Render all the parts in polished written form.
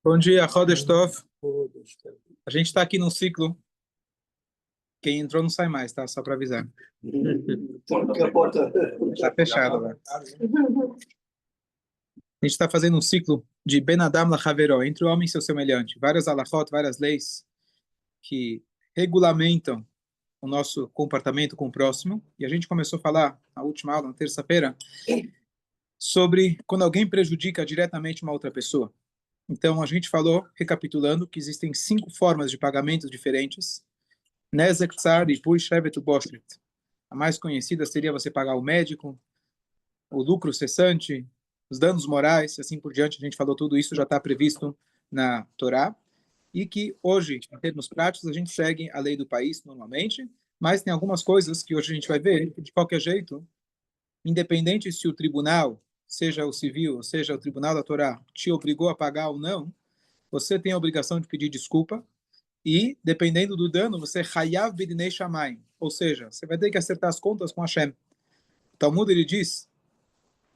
Bom dia, Chodesh Tov. A gente está aqui num ciclo. Quem entrou não sai mais, tá? Só para avisar. Porque a porta Está fechada lá. A gente está fazendo um ciclo de Ben Adam Lachaveró, entre o homem e seu semelhante. Várias alachot, várias leis que regulamentam o nosso comportamento com o próximo. E a gente começou a falar, na última aula, na terça-feira, sobre quando alguém prejudica diretamente uma outra pessoa. Então, a gente falou, recapitulando, que existem 5 formas de pagamentos diferentes. Nezek, Tsar, Ipui, Shevet, Boshret. A mais conhecida seria você pagar o médico, o lucro cessante, os danos morais, e assim por diante. A gente falou tudo isso, já está previsto na Torá. E que hoje, em termos práticos, a gente segue a lei do país normalmente, mas tem algumas coisas que hoje a gente vai ver que, de qualquer jeito, independente se o tribunal, seja o civil, ou seja o tribunal da Torá, te obrigou a pagar ou não, você tem a obrigação de pedir desculpa. E, dependendo do dano, você hayav bidnei shamayim, ou seja, você vai ter que acertar as contas com Hashem. O Talmud, ele diz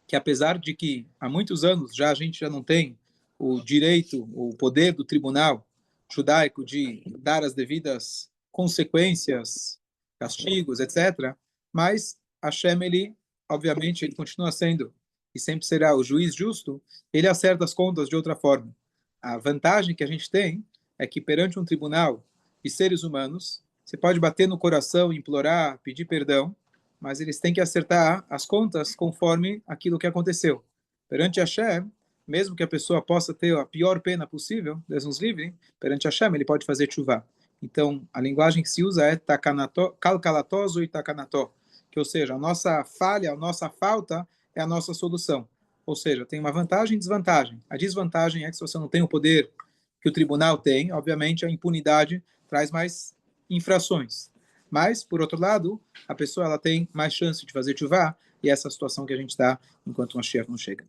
que apesar de que há muitos anos já a gente já não tem o direito, o poder do tribunal judaico de dar as devidas consequências, castigos, etc., mas Hashem, ele, obviamente, ele continua sendo e sempre será o juiz justo, ele acerta as contas de outra forma. A vantagem que a gente tem é que perante um tribunal de seres humanos, você pode bater no coração, implorar, pedir perdão, mas eles têm que acertar as contas conforme aquilo que aconteceu. Perante Hashem, mesmo que a pessoa possa ter a pior pena possível, Deus nos livre, perante Hashem ele pode fazer chuva. Então, a linguagem que se usa é calcalatoso e takanató, que ou seja, a nossa falha, a nossa falta é a nossa solução. Ou seja, tem uma vantagem e desvantagem. A desvantagem é que se você não tem o poder que o tribunal tem, obviamente a impunidade traz mais infrações. Mas, por outro lado, a pessoa ela tem mais chance de fazer chuva, e essa é a situação que a gente está enquanto o Mashiach não chega.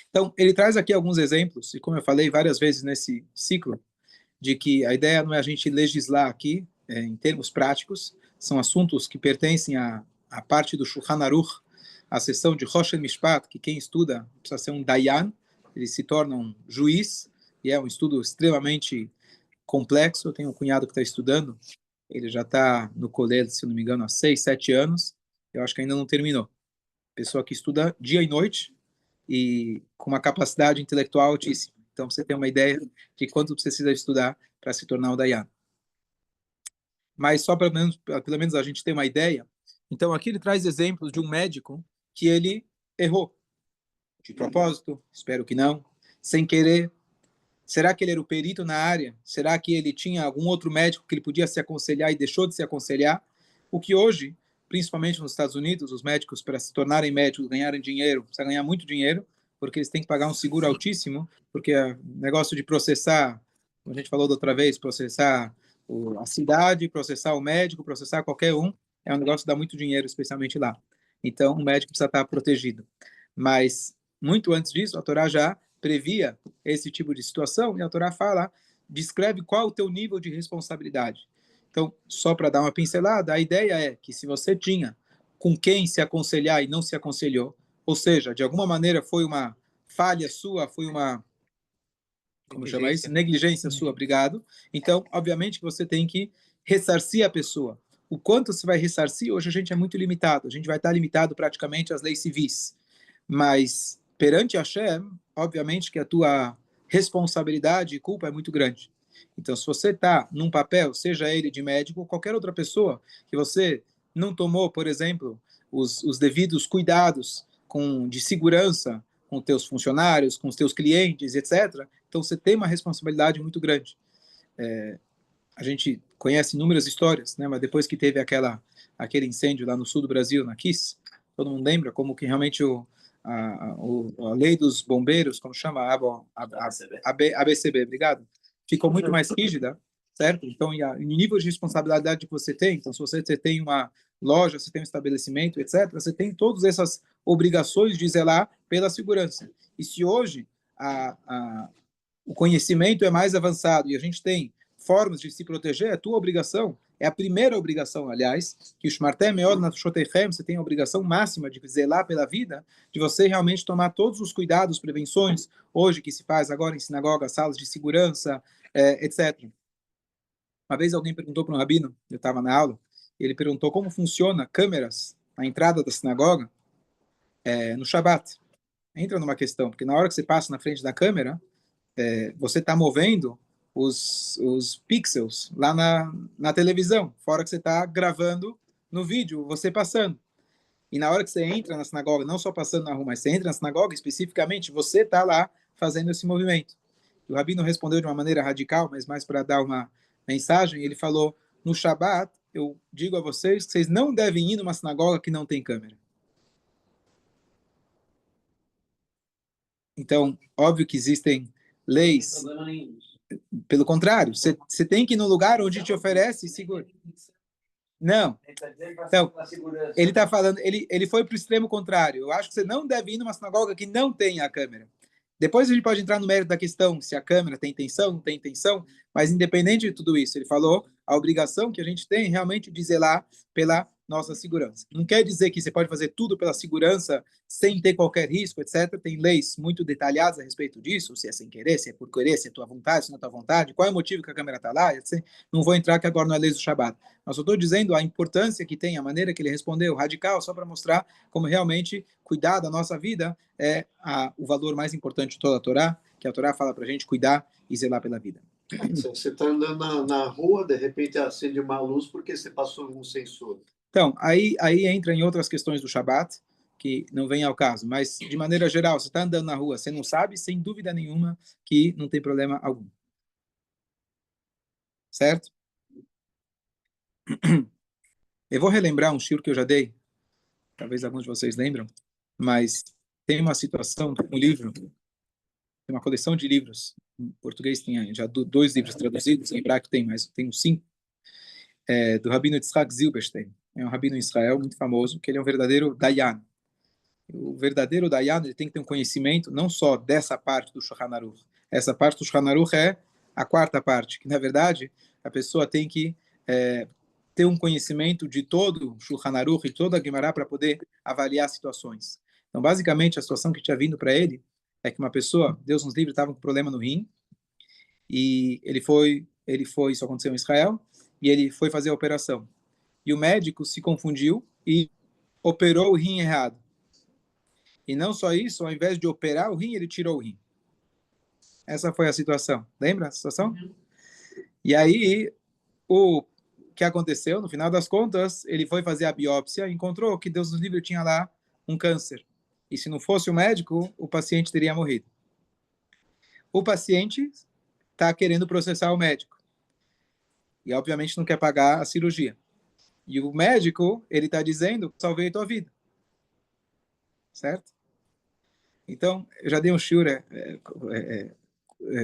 Então, ele traz aqui alguns exemplos, e como eu falei várias vezes nesse ciclo, de que a ideia não é a gente legislar aqui, em termos práticos, são assuntos que pertencem à parte do Shulchan Aruch, a seção de Rosh Mishpat, que quem estuda precisa ser um Dayan, ele se torna um juiz, e é um estudo extremamente complexo. Eu tenho um cunhado que está estudando, ele já está no colégio, se não me engano, há 6, 7 anos, eu acho que ainda não terminou. Pessoa que estuda dia e noite, e com uma capacidade intelectual altíssima. Então, você tem uma ideia de quanto precisa estudar para se tornar um Dayan. Mas só pelo menos a gente tem uma ideia. Então, aqui ele traz exemplos de um médico que ele errou. De propósito, espero que não. Sem querer. Será que ele era o perito na área? Será que ele tinha algum outro médico que ele podia se aconselhar e deixou de se aconselhar? O que hoje, principalmente nos Estados Unidos, os médicos, para se tornarem médicos, ganharem dinheiro, precisa ganhar muito dinheiro, porque eles têm que pagar um seguro altíssimo, porque o negócio de processar, como a gente falou da outra vez, processar a cidade, processar o médico, processar qualquer um, é um negócio que dá muito dinheiro, especialmente lá. Então, o médico precisa estar protegido. Mas, muito antes disso, a Torá já previa esse tipo de situação, e a Torá fala, descreve qual é o teu nível de responsabilidade. Então, só para dar uma pincelada, a ideia é que se você tinha com quem se aconselhar e não se aconselhou, ou seja, de alguma maneira foi uma falha sua, foi uma, como chama isso? Negligência sua, obrigado. Então, obviamente que você tem que ressarcir a pessoa. O quanto você vai ressarcir, hoje a gente é muito limitado, a gente vai estar limitado praticamente às leis civis. Mas, perante Hashem, obviamente que a tua responsabilidade e culpa é muito grande. Então, se você está num papel, seja ele de médico ou qualquer outra pessoa, que você não tomou, por exemplo, os devidos cuidados de segurança com os teus funcionários, com os teus clientes, etc., então você tem uma responsabilidade muito grande. A gente conhece inúmeras histórias, né? Mas depois que teve aquele incêndio lá no sul do Brasil, na Kiss, todo mundo lembra como que realmente a lei dos bombeiros, como chama? ABCB, obrigado. Ficou muito mais rígida, certo? Então, e o nível de responsabilidade que você tem, então se você tem uma loja, você tem um estabelecimento, etc., você tem todas essas obrigações de zelar pela segurança. E se hoje o conhecimento é mais avançado e a gente tem formas de se proteger, é tua obrigação. É a primeira obrigação, aliás, que o Shmartem Meod Nafshotechem, você tem a obrigação máxima de zelar pela vida, de você realmente tomar todos os cuidados, prevenções, hoje que se faz agora em sinagoga, salas de segurança, etc. Uma vez alguém perguntou para um rabino, eu estava na aula, ele perguntou como funciona câmeras na entrada da sinagoga no Shabat. Entra numa questão, porque na hora que você passa na frente da câmera, você está movendo os pixels lá na televisão, fora que você está gravando no vídeo, você passando. E na hora que você entra na sinagoga, não só passando na rua, mas você entra na sinagoga, especificamente, você está lá fazendo esse movimento. O rabino respondeu de uma maneira radical, mas mais para dar uma mensagem, ele falou, no Shabat, eu digo a vocês que vocês não devem ir numa sinagoga que não tem câmera. Então, óbvio que existem leis. Pelo contrário, você tem que ir no lugar onde te oferece seguro. Não. Então, ele está falando, ele foi para o extremo contrário. Eu acho que você não deve ir numa sinagoga que não tenha a câmera. Depois a gente pode entrar no mérito da questão, se a câmera tem intenção, não tem intenção, mas independente de tudo isso, ele falou a obrigação que a gente tem realmente de zelar pela nossa segurança. Não quer dizer que você pode fazer tudo pela segurança sem ter qualquer risco, etc. Tem leis muito detalhadas a respeito disso, se é sem querer, se é por querer, se é tua vontade, se não é tua vontade, qual é o motivo que a câmera está lá, etc. Não vou entrar que agora não é lei do Shabat. Mas eu estou dizendo a importância que tem, a maneira que ele respondeu, radical, só para mostrar como realmente cuidar da nossa vida é o valor mais importante de toda a Torá, que a Torá fala para a gente cuidar e zelar pela vida. Você está andando na rua, de repente acende uma luz porque você passou um sensor. Então, aí entra em outras questões do Shabat, que não vem ao caso, mas de maneira geral, você está andando na rua, você não sabe, sem dúvida nenhuma, que não tem problema algum. Certo? Eu vou relembrar um shiur que eu já dei, talvez alguns de vocês lembram, mas tem uma situação, um livro, tem uma coleção de livros, em português tem já 2 livros traduzidos, em hebraico tem mais, tem uns 5, do Rabino Yitzhak Zilberstein. É um rabino em Israel muito famoso, que ele é um verdadeiro Dayan. O verdadeiro Dayan, ele tem que ter um conhecimento não só dessa parte do Shulchan Aruch. Essa parte do Shulchan Aruch é a quarta parte, que na verdade a pessoa tem que ter um conhecimento de todo o Shulchan Aruch e toda a Guimará para poder avaliar situações. Então, basicamente, a situação que tinha vindo para ele é que uma pessoa, Deus nos livre, estava com problema no rim, e ele foi, isso aconteceu em Israel, e ele foi fazer a operação. E o médico se confundiu e operou o rim errado. E não só isso, ao invés de operar o rim, ele tirou o rim. Essa foi a situação. Lembra a situação? Uhum. E aí, o que aconteceu, no final das contas, ele foi fazer a biópsia e encontrou que Deus nos livre tinha lá um câncer. E se não fosse o médico, o paciente teria morrido. O paciente está querendo processar o médico. E, obviamente, não quer pagar a cirurgia. E o médico, ele está dizendo, salvei a tua vida. Certo? Então, eu já dei um shiur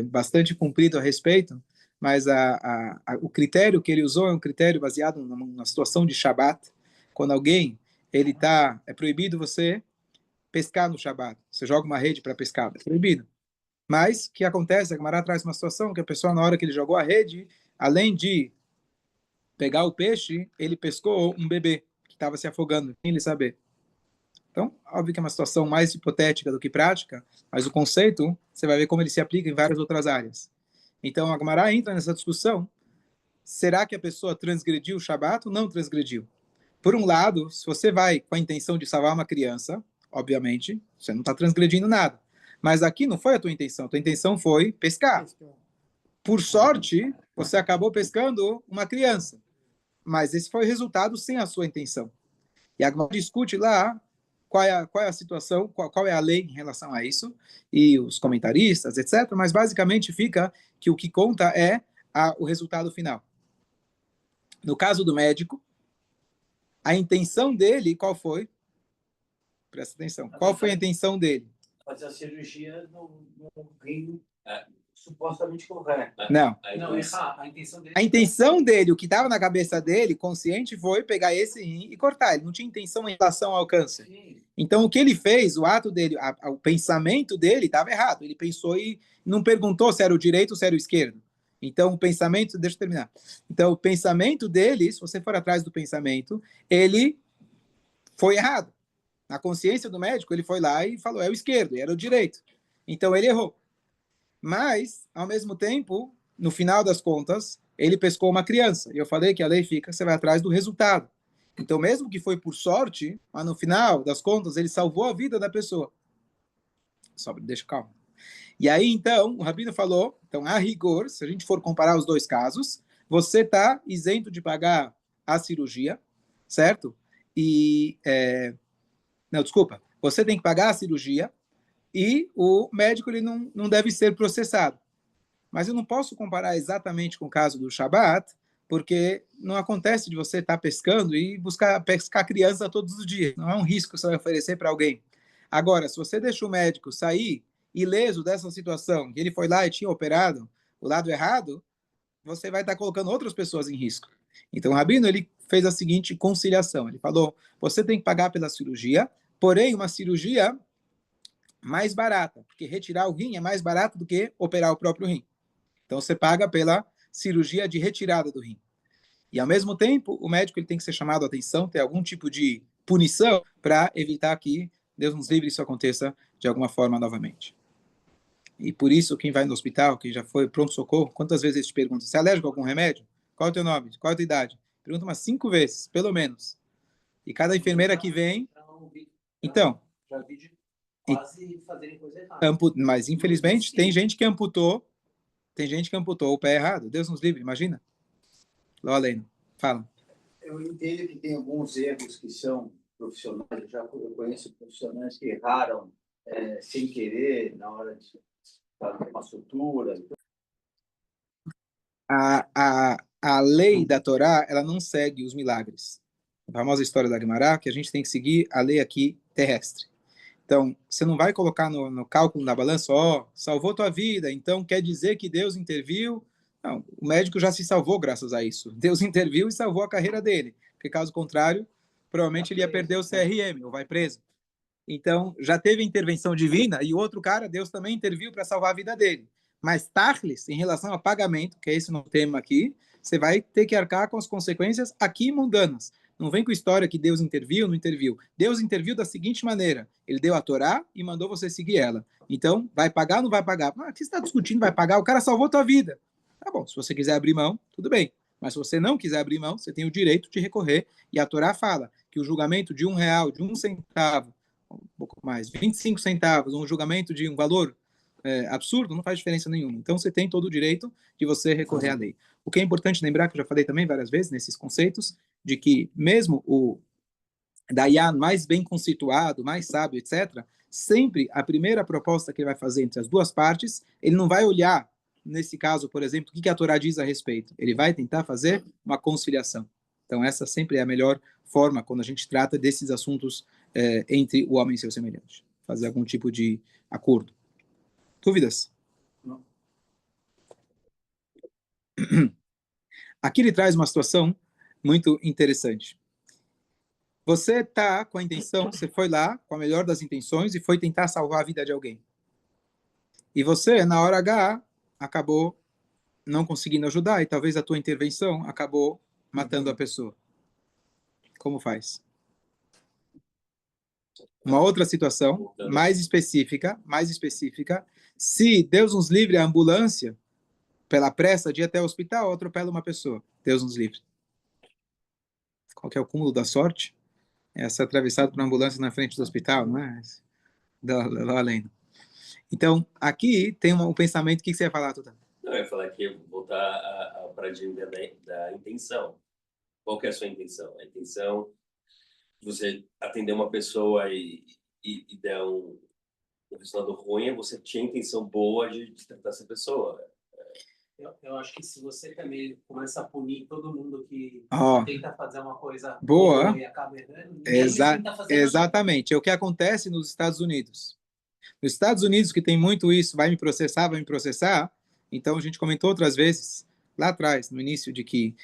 bastante comprido a respeito, mas o critério que ele usou é um critério baseado numa situação de Shabat. Quando alguém, é proibido você pescar no Shabat. Você joga uma rede para pescar, é proibido. Mas, o que acontece? A Gemara traz uma situação que a pessoa, na hora que ele jogou a rede, além de pegar o peixe, ele pescou um bebê que estava se afogando, sem ele saber. Então, óbvio que é uma situação mais hipotética do que prática, mas o conceito, você vai ver como ele se aplica em várias outras áreas. Então, a Gemara entra nessa discussão, será que a pessoa transgrediu o Shabat ou não transgrediu? Por um lado, se você vai com a intenção de salvar uma criança, obviamente, você não está transgredindo nada. Mas aqui não foi a tua intenção foi pescar. Por sorte, você acabou pescando uma criança. Mas esse foi o resultado sem a sua intenção. E a Gemara discute lá qual é a situação, qual é a lei em relação a isso, e os comentaristas, etc. Mas basicamente fica que o que conta é o resultado final. No caso do médico, a intenção dele, qual foi? Presta atenção. Qual foi a intenção dele? Fazer a cirurgia no rim supostamente correto. Não. Não, errar. A intenção dele. A intenção dele, o que estava na cabeça dele, consciente, foi pegar esse rim e cortar. Ele não tinha intenção em relação ao câncer. Sim. Então, o que ele fez, o ato dele, o pensamento dele estava errado. Ele pensou e não perguntou se era o direito ou se era o esquerdo. Então, o pensamento, deixa eu terminar. Então, o pensamento dele, se você for atrás do pensamento, ele foi errado. Na consciência do médico, ele foi lá e falou, é o esquerdo, e era o direito. Então, ele errou. Mas, ao mesmo tempo, no final das contas, ele pescou uma criança. E eu falei que a lei fica, você vai atrás do resultado. Então, mesmo que foi por sorte, mas no final das contas, ele salvou a vida da pessoa. Só deixa calmo. E aí, então, o Rabino falou, então, a rigor, se a gente for comparar os dois casos, você está isento de pagar a cirurgia, certo? Não, desculpa. Você tem que pagar a cirurgia e o médico ele não deve ser processado. Mas eu não posso comparar exatamente com o caso do Shabat, porque não acontece de você estar pescando e buscar pescar criança todos os dias. Não é um risco que você vai oferecer para alguém. Agora, se você deixa o médico sair ileso dessa situação, que ele foi lá e tinha operado o lado errado, você vai estar colocando outras pessoas em risco. Então, o Rabino ele fez a seguinte conciliação. Ele falou, você tem que pagar pela cirurgia, porém, uma cirurgia mais barata, porque retirar o rim é mais barato do que operar o próprio rim. Então, você paga pela cirurgia de retirada do rim. E, ao mesmo tempo, o médico ele tem que ser chamado a atenção, ter algum tipo de punição para evitar que, Deus nos livre, isso aconteça de alguma forma novamente. E por isso, quem vai no hospital, quem já foi pronto-socorro, quantas vezes eles te perguntam, você é alérgico a algum remédio? Qual é o teu nome? Qual é a tua idade? Pergunta umas 5 vezes, pelo menos. E cada enfermeira que vem... Então... Já vi de quase fazerem coisa errada. Mas, infelizmente, tem gente que amputou o pé errado. Deus nos livre, imagina. Lá além. Fala. Eu entendo que tem alguns erros que são profissionais. Eu conheço profissionais que erraram sem querer na hora de fazer uma sutura. A lei da Torá, ela não segue os milagres. A famosa história da Guimará, que a gente tem que seguir a lei aqui terrestre. Então, você não vai colocar no cálculo da balança, salvou tua vida, então quer dizer que Deus interviu. Não, o médico já se salvou graças a isso. Deus interviu e salvou a carreira dele. Porque caso contrário, provavelmente ele ia perder o CRM, ou vai preso. Então, já teve intervenção divina e o outro cara, Deus também interviu para salvar a vida dele. Mas Tachlis, em relação a pagamento, que é esse no tema aqui, você vai ter que arcar com as consequências aqui mundanas. Não vem com história que Deus interviu, não interviu. Deus interviu da seguinte maneira: ele deu a Torá e mandou você seguir ela. Então, vai pagar ou não vai pagar? O que você está discutindo? Vai pagar? O cara salvou tua vida. Tá bom, se você quiser abrir mão, tudo bem. Mas se você não quiser abrir mão, você tem o direito de recorrer. E a Torá fala que o julgamento de R$ 1, de 1 centavo, um pouco mais, 25 centavos, um julgamento de um valor absurdo, não faz diferença nenhuma. Então, você tem todo o direito de você recorrer à lei. O que é importante lembrar, que eu já falei também várias vezes nesses conceitos, de que mesmo o Dayan mais bem constituído, mais sábio, etc., sempre a primeira proposta que ele vai fazer entre as duas partes, ele não vai olhar, nesse caso, por exemplo, o que a Torá diz a respeito. Ele vai tentar fazer uma conciliação. Então, essa sempre é a melhor forma quando a gente trata desses assuntos entre o homem e seu semelhante. Fazer algum tipo de acordo. Dúvidas? Não. Aqui ele traz uma situação muito interessante. Você está com a intenção, você foi lá com a melhor das intenções e foi tentar salvar a vida de alguém. E você, na hora H, acabou não conseguindo ajudar e talvez a tua intervenção acabou matando a pessoa. Como faz? Uma outra situação, mais específica, se Deus nos livre a ambulância, pela pressa de ir até o hospital, atropela uma pessoa. Deus nos livre. Qual que é o cúmulo da sorte? É ser atravessado por uma ambulância na frente do hospital, não é? Lá além. Então, aqui tem um pensamento. O que você ia falar, Tuta? Não, eu ia falar que voltar ao paradigma da intenção. Qual que é a sua intenção? A intenção de você atender uma pessoa e der um resultado ruim, você tinha a intenção boa de tratar essa pessoa. Eu acho que se você também começa a punir todo mundo que tenta fazer uma coisa boa e acaba errando, exatamente. É o que acontece nos Estados Unidos. Nos Estados Unidos, que tem muito isso, vai me processar. Então, a gente comentou outras vezes, lá atrás, no início, de que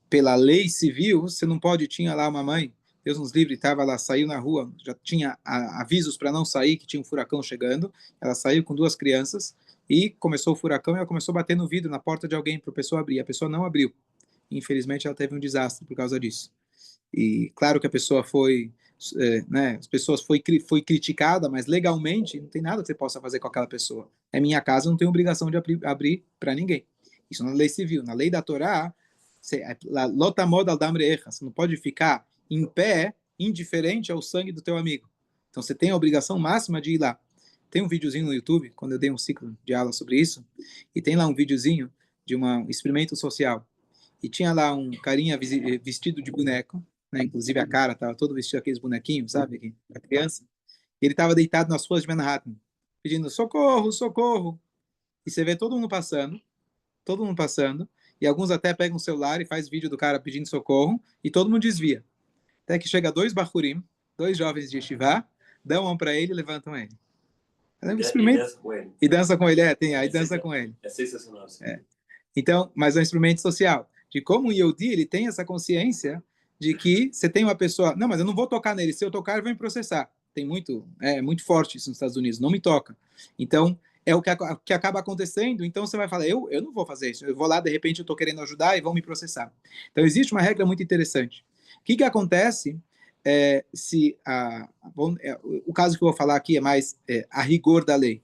pela lei civil, você não pode, tinha lá uma mãe, Deus nos livre, estava lá, saiu na rua, já tinha avisos para não sair, que tinha um furacão chegando, ela saiu com 2 crianças, e começou o furacão e ela começou a bater no vidro, na porta de alguém, para a pessoa abrir. A pessoa não abriu. Infelizmente, ela teve um desastre por causa disso. E claro que a pessoa foi, né, as pessoas foi criticada, mas legalmente não tem nada que você possa fazer com aquela pessoa. É minha casa, eu não tenho obrigação de abrir para ninguém. Isso na lei civil. Na lei da Torá, você não pode ficar em pé, indiferente ao sangue do teu amigo. Então você tem a obrigação máxima de ir lá. Tem um videozinho no YouTube, quando eu dei um ciclo de aula sobre isso, e tem lá um videozinho de um experimento social. E tinha lá um carinha vestido de boneco, né? Inclusive a cara estava todo vestido aqueles bonequinhos, sabe? A criança. E ele estava deitado nas ruas de Manhattan, pedindo socorro, socorro. E você vê todo mundo passando, e alguns até pegam o celular e faz vídeo do cara pedindo socorro, e todo mundo desvia. Até que chega dois bachurim, dois jovens de Yeshiva, dão mão para ele e levantam ele. E dança com ele, aí dança com ele. É sensacional. Então, mas é um instrumento social, de como o Yehudi, ele tem essa consciência de que você tem uma pessoa, não, mas eu não vou tocar nele, se eu tocar, ele vai me processar. Tem muito forte isso nos Estados Unidos, não me toca. Então, é o que acaba acontecendo, então você vai falar, eu não vou fazer isso, eu vou lá, de repente eu estou querendo ajudar e vão me processar. Então, existe uma regra muito interessante. O que acontece se o caso que eu vou falar aqui é mais a rigor da lei.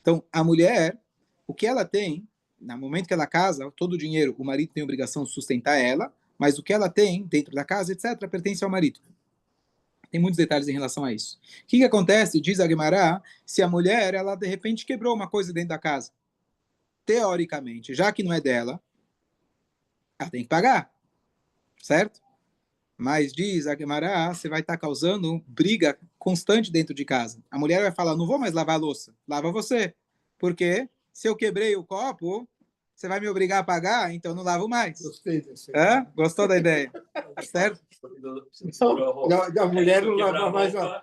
Então, a mulher, o que ela tem, no momento que ela casa, todo o dinheiro, o marido tem a obrigação de sustentar ela, mas o que ela tem dentro da casa, etc., pertence ao marido. Tem muitos detalhes em relação a isso. O que acontece, diz a Guemará, se a mulher, ela de repente quebrou uma coisa dentro da casa? Teoricamente, já que não é dela, ela tem que pagar, certo? Mas diz a Guemará, você vai estar causando briga constante dentro de casa. A mulher vai falar, não vou mais lavar a louça, lava você. Por quê? Se eu quebrei o copo, você vai me obrigar a pagar, então não lavo mais. Gostei desse. Gostou da ideia? Certo? Não, a mulher não lava mais a...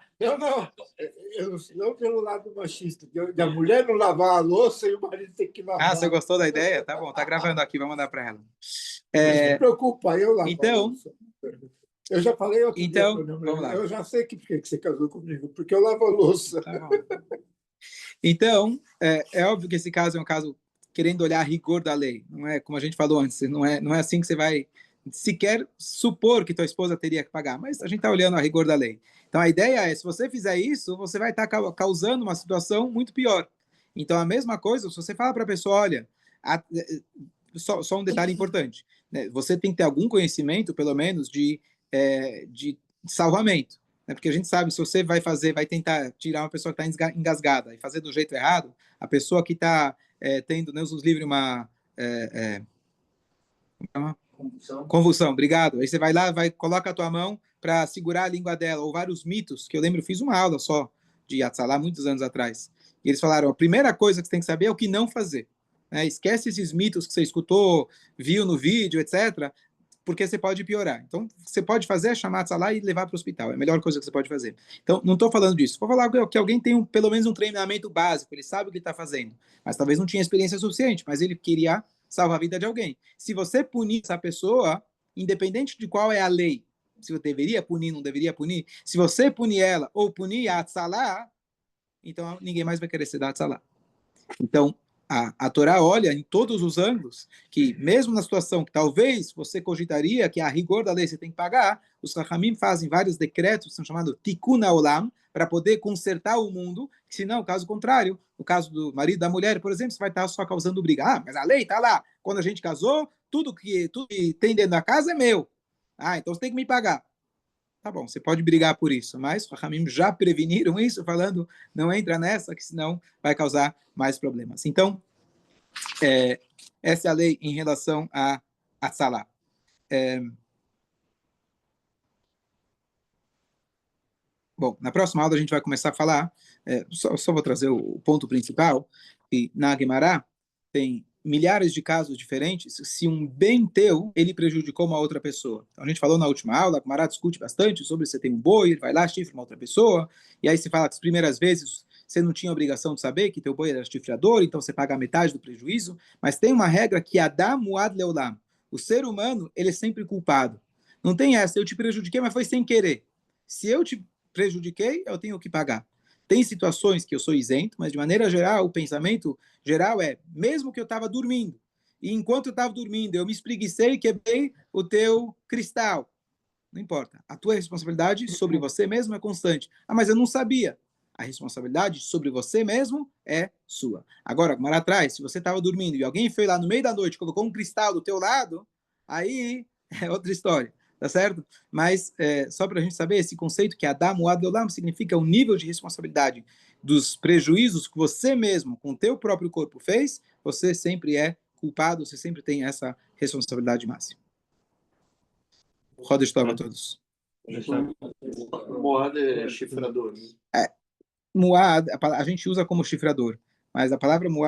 Não pelo lado machista, da mulher não lavar a louça e o marido tem que lavar. Você gostou da ideia? Tá bom, tá gravando aqui, vamos mandar para ela. Não se preocupa, eu lavo então, a louça. Eu já falei outro dia, vamos lá. Eu já sei porque você casou comigo, porque eu lavo a louça. Tá bom. Então, é óbvio que esse caso é um caso querendo olhar a rigor da lei. Não é como a gente falou antes, não é assim que você vai sequer supor que tua esposa teria que pagar, mas a gente está olhando a rigor da lei. Então, a ideia é, se você fizer isso, você vai estar causando uma situação muito pior. Então, a mesma coisa, se você fala para a pessoa, olha, só um detalhe importante, né? Você tem que ter algum conhecimento, pelo menos, de salvamento. Porque a gente sabe, se você vai tentar tirar uma pessoa que está engasgada e fazer do jeito errado, a pessoa que está tendo, Deus nos livre, uma convulsão, obrigado. Aí você vai lá, coloca a tua mão para segurar a língua dela, ou vários mitos, que eu lembro, fiz uma aula só de Yatzalá, muitos anos atrás. E eles falaram, a primeira coisa que você tem que saber é o que não fazer. Esquece esses mitos que você escutou, viu no vídeo, etc., porque você pode piorar. Então, você pode fazer é chamar Tzalá e levar para o hospital. É a melhor coisa que você pode fazer. Então, não estou falando disso. Vou falar que alguém tem pelo menos um treinamento básico, ele sabe o que está fazendo, mas talvez não tinha experiência suficiente, mas ele queria salvar a vida de alguém. Se você punir essa pessoa, independente de qual é a lei, se você deveria punir, não deveria punir, se você punir ela ou punir a Tzalá, então ninguém mais vai querer ser da Tzalá. Então, a Torá olha em todos os ângulos que, mesmo na situação que talvez você cogitaria que a rigor da lei você tem que pagar, os Chachamim fazem vários decretos, que são chamados Tikkun Haolam, para poder consertar o mundo, senão, caso contrário, no caso do marido e da mulher, por exemplo, você vai estar só causando briga. Mas a lei está lá. Quando a gente casou, tudo que tem dentro da casa é meu. Então você tem que me pagar. Tá bom, você pode brigar por isso, mas os Chachamim já preveniram isso, falando, não entra nessa, que senão vai causar mais problemas. Então, essa é a lei em relação a Tzalá. Bom, na próxima aula a gente vai começar a falar, só vou trazer o ponto principal, que na Guemará tem milhares de casos diferentes, se um bem teu, ele prejudicou uma outra pessoa. Então, a gente falou na última aula, a Guemará discute bastante sobre se você tem um boi, ele vai lá, chifra uma outra pessoa, e aí se fala que as primeiras vezes você não tinha obrigação de saber que teu boi era chifrador, então você paga a metade do prejuízo, mas tem uma regra que é Adam Muad Leolam. O ser humano, ele é sempre culpado. Não tem essa, eu te prejudiquei, mas foi sem querer. Se eu te prejudiquei, eu tenho que pagar. Tem situações que eu sou isento, mas de maneira geral, o pensamento geral é, mesmo que eu estava dormindo, e enquanto eu estava dormindo, eu me espreguicei e quebrei o teu cristal. Não importa. A tua responsabilidade sobre você mesmo é constante. Ah, mas eu não sabia. A responsabilidade sobre você mesmo é sua. Agora, lá atrás, se você estava dormindo e alguém foi lá no meio da noite, colocou um cristal do teu lado, aí é outra história, tá certo? Mas só para a gente saber, esse conceito que Adam Ad Olam significa o nível de responsabilidade dos prejuízos que você mesmo, com o teu próprio corpo fez, você sempre é culpado, você sempre tem essa responsabilidade máxima. Roda história a todos. Moad é chifrador. Muad, a gente usa como chifrador, mas a palavra muad